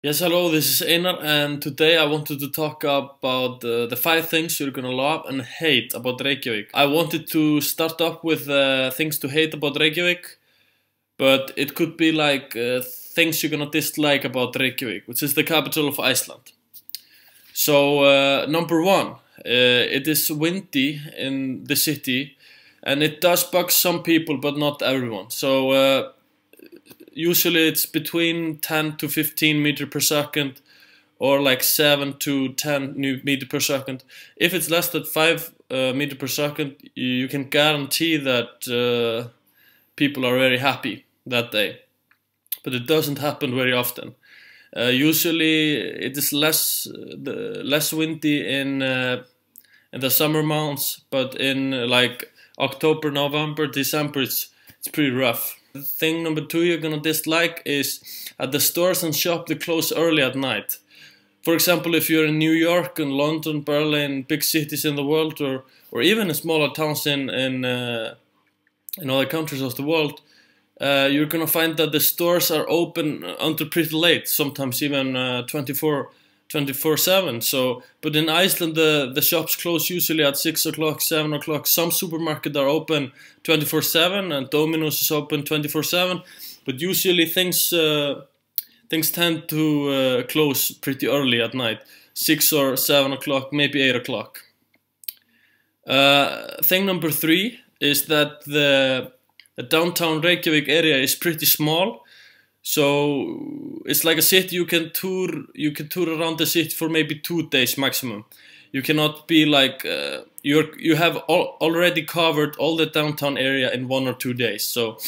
Yes, hello, this is Einar, and today I wanted to talk about the 5 things you're gonna love and hate about Reykjavik. I wanted to start up with things to hate about Reykjavik, but it could be like things you're gonna dislike about Reykjavik, which is the capital of Iceland. So, number one, it is windy in the city, and it does bug some people, but not everyone. So, usually it's between 10 to 15 meter per second or like 7 to 10 meter per second. If it's less than 5 meter per second, you can guarantee that people are very happy that day. But it doesn't happen very often. Usually it is less windy in the summer months, but in like October, November, December it's pretty rough. Thing number 2 you're gonna dislike is at the stores and shop they close early at night. For example, if you're in New York and London, Berlin, big cities in the world, or even in smaller towns in other countries of the world, you're gonna find that the stores are open until pretty late, sometimes even 24/7. So, but in Iceland the shops close usually at 6 o'clock, 7 o'clock. Some supermarkets are open 24/7 and Domino's is open 24/7. But usually things tend to close pretty early at night, 6 or 7 o'clock, maybe 8 o'clock. Thing number 3 is that the downtown Reykjavik area is pretty small. So it's like a city you can tour around the city for maybe 2 days maximum. You cannot be like you have already covered all the downtown area in 1 or 2 days. So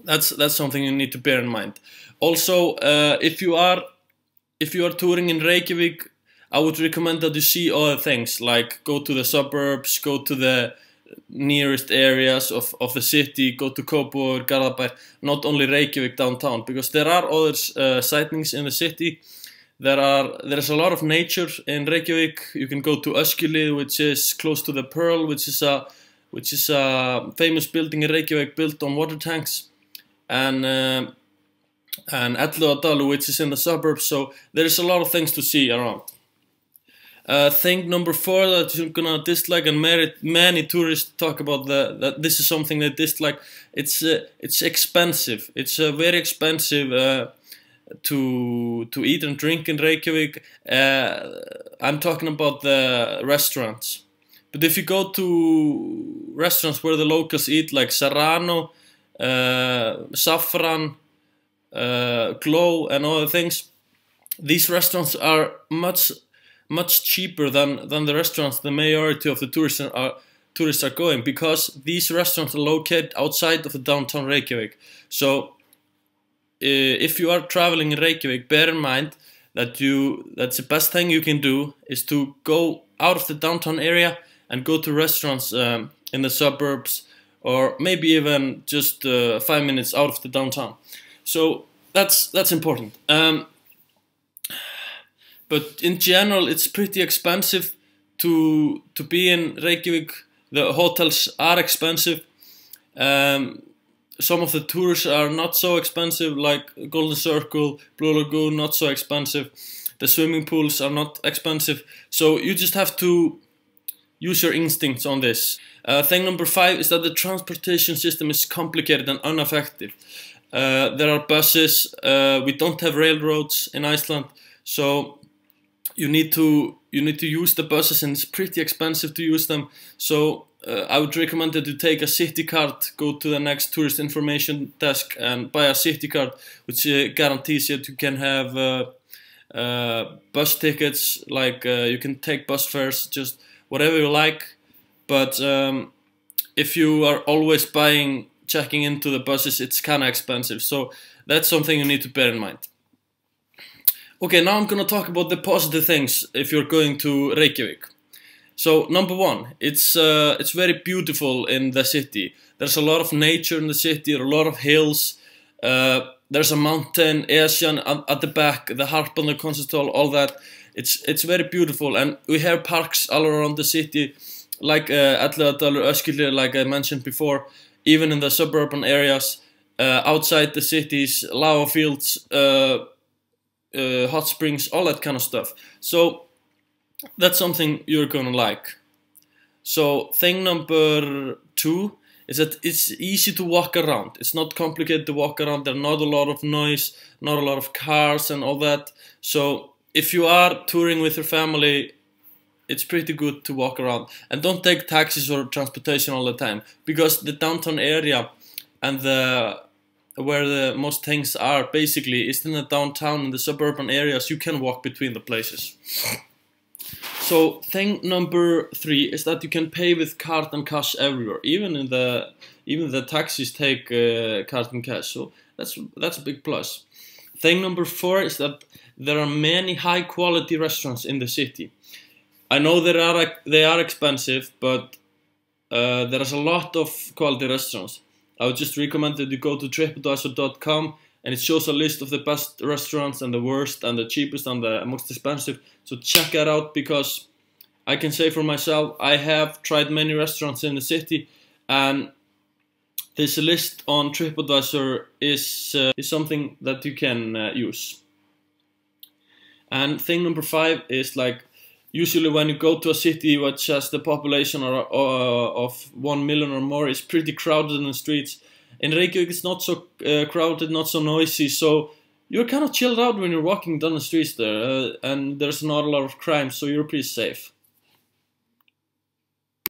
that's something you need to bear in mind. Also, if you are touring in Reykjavik, I would recommend that you see other things, like go to the suburbs, go to the nearest areas of the city, go to Kópavogur, Garðabær, not only Reykjavik downtown, because there are other sightings in the city. There's a lot of nature in Reykjavik. You can go to Öskjuhlíð, which is close to the Pearl, which is a famous building in Reykjavik built on water tanks, and Elliðaárdalu, which is in the suburbs. So there's a lot of things to see around. Thing number 4 that you're gonna dislike, and many tourists talk about that this is something they dislike. It's expensive. It's very expensive to eat and drink in Reykjavik. I'm talking about the restaurants. But if you go to restaurants where the locals eat, like Serrano, Saffran, Glow, and other things, these restaurants are much cheaper than the restaurants the majority of the tourists are going, because these restaurants are located outside of the downtown Reykjavik. So if you are traveling in Reykjavik, bear in mind that's the best thing you can do is to go out of the downtown area and go to restaurants in the suburbs, or maybe even just 5 minutes out of the downtown. So that's important. But in general, it's pretty expensive to be in Reykjavik. The hotels are expensive. Some of the tours are not so expensive, like Golden Circle, Blue Lagoon, not so expensive. The swimming pools are not expensive. So you just have to use your instincts on this. Thing number 5 is that the transportation system is complicated and ineffective. There are buses. We don't have railroads in Iceland, so you need to use the buses, and it's pretty expensive to use them. So I would recommend that you take a city card, go to the next tourist information desk and buy a city card, which guarantees that you can have bus tickets, like you can take bus fares, just whatever you like. But if you are always checking into the buses, it's kind of expensive. So that's something you need to bear in mind. Okay, now I'm gonna talk about the positive things if you're going to Reykjavik. So number 1, it's very beautiful in the city. There's a lot of nature in the city, a lot of hills. There's a mountain, Esjan at the back, the Harpan, the concert hall, all that. It's very beautiful, and we have parks all around the city, like Elliðaárdalu, Öskjuhlíð, like I mentioned before. Even in the suburban areas, outside the cities, lava fields. hot springs, all that kind of stuff. So that's something you're gonna like. So thing number 2 is that it's easy to walk around. It's not complicated to walk around. There's not a lot of noise, not a lot of cars and all that. So if you are touring with your family, it's pretty good to walk around. And don't take taxis or transportation all the time, because the downtown area and where the most things are basically is in the downtown and the suburban areas. You can walk between the places. So thing number 3 is that you can pay with card and cash everywhere. Even the taxis take card and cash. So that's a big plus. Thing number 4 is that there are many high quality restaurants in the city. I know they are expensive, but there is a lot of quality restaurants. I would just recommend that you go to tripadvisor.com, and it shows a list of the best restaurants and the worst and the cheapest and the most expensive. So check it out, because I can say for myself, I have tried many restaurants in the city, and this list on TripAdvisor is something that you can use. And thing number 5 is, like, usually when you go to a city which has the population of 1 million or more, it's pretty crowded in the streets. In Reykjavik it's not so crowded, not so noisy, so you're kind of chilled out when you're walking down the streets there, and there's not a lot of crime, so you're pretty safe.